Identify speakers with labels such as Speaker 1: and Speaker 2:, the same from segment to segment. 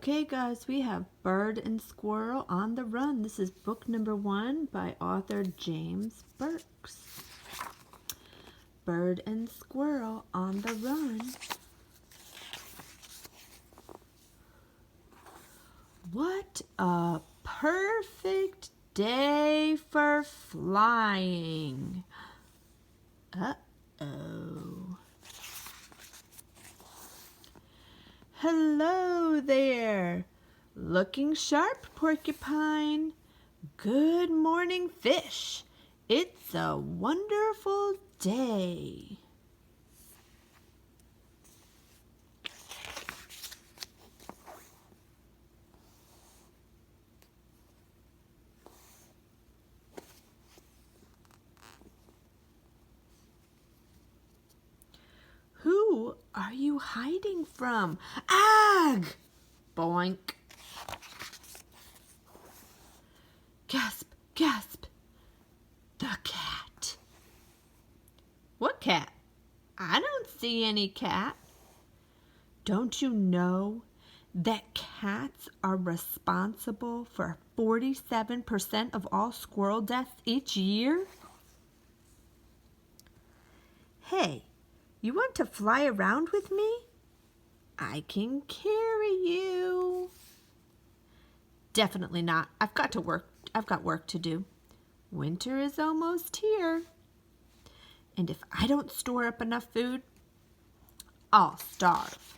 Speaker 1: Okay, guys, we have Bird and Squirrel on the Run. This is book number 1 by author James Burks. Bird and Squirrel on the Run. What a perfect day for flying. Uh-oh. Hello there. Looking sharp, porcupine. Good morning, fish. It's a wonderful day. Who are you hiding from? Ag! Boink. Gasp, gasp. The cat. What cat? I don't see any cat. Don't you know that cats are responsible for 47% of all squirrel deaths each year? Hey, you want to fly around with me? I can carry you. Definitely not. I've got work to do. Winter is almost here. And if I don't store up enough food, I'll starve.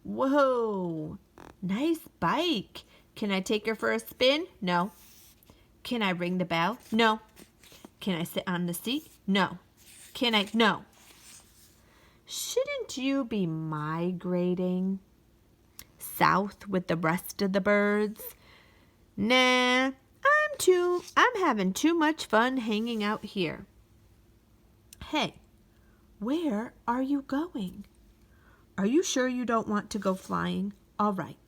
Speaker 1: Whoa, nice bike. Can I take her for a spin? No. Can I ring the bell? No. Can I sit on the seat? No. Can I? No. Shouldn't you be migrating south with the rest of the birds? Nah, I'm having too much fun hanging out here. Hey, where are you going? Are you sure you don't want to go flying? All right,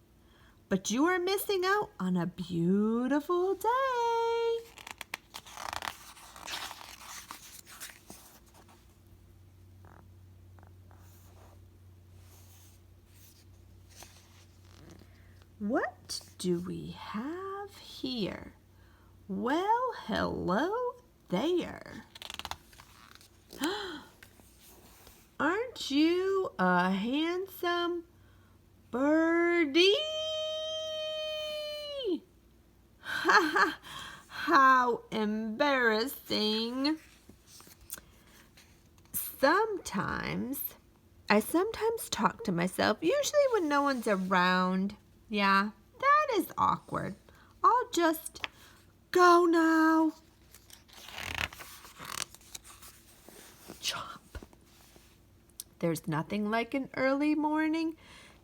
Speaker 1: but you are missing out on a beautiful day. What do we have here? Well, hello there. Aren't you a handsome birdie? Ha ha! How embarrassing. I sometimes talk to myself, usually when no one's around. Yeah, that is awkward. I'll just go now. Chomp. There's nothing like an early morning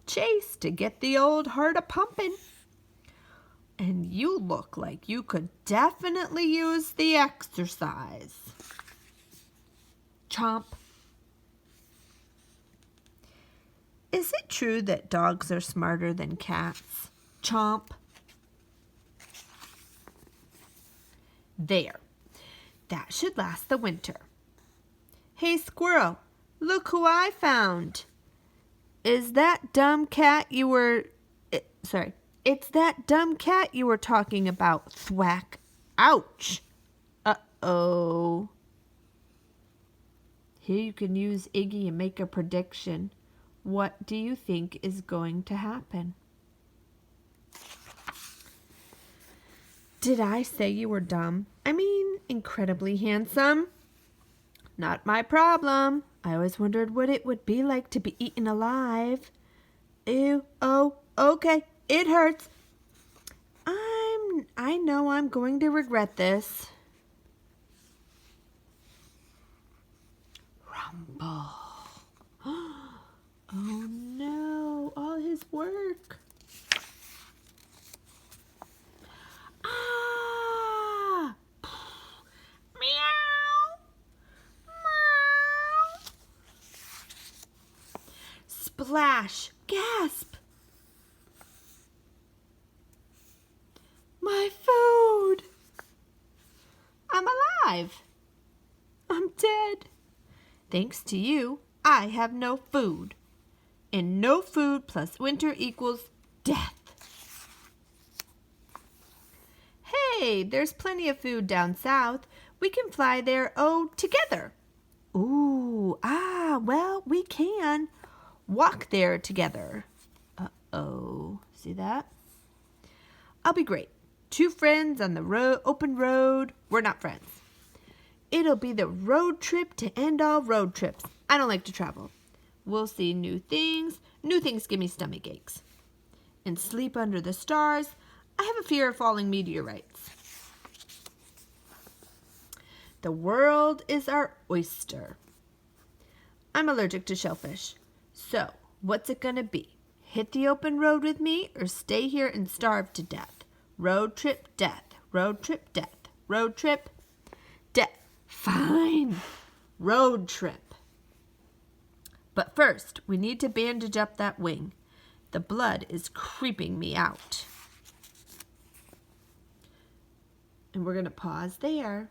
Speaker 1: chase to get the old heart a-pumping. And you look like you could definitely use the exercise. Chomp. Is it true that dogs are smarter than cats? Chomp. There. That should last the winter. Hey, Squirrel, look who I found. Is that dumb cat you were... It's that dumb cat you were talking about. Thwack. Ouch. Uh-oh. Here you can use Iggy and make a prediction. What do you think is going to happen? Did I say you were dumb? I mean, incredibly handsome. Not my problem. I always wondered what it would be like to be eaten alive. Ew, oh, okay, it hurts. I know I'm going to regret this. Rumble. Oh no, all his work. Ah! Meow. Meow. Splash. Gasp. My food. I'm alive. I'm dead. Thanks to you, I have no food. And no food plus winter equals death. Hey, there's plenty of food down south. We can fly there, together. Ooh, well, we can walk there together. Uh-oh, see that? I'll be great. 2 friends on the open road. We're not friends. It'll be the road trip to end all road trips. I don't like to travel. We'll see new things. New things give me stomach aches. And sleep under the stars. I have a fear of falling meteorites. The world is our oyster. I'm allergic to shellfish. So, what's it gonna be? Hit the open road with me or stay here and starve to death? Road trip, death. Road trip, death. Road trip, death. Fine. Road trip. But first, we need to bandage up that wing. The blood is creeping me out. And we're going to pause there.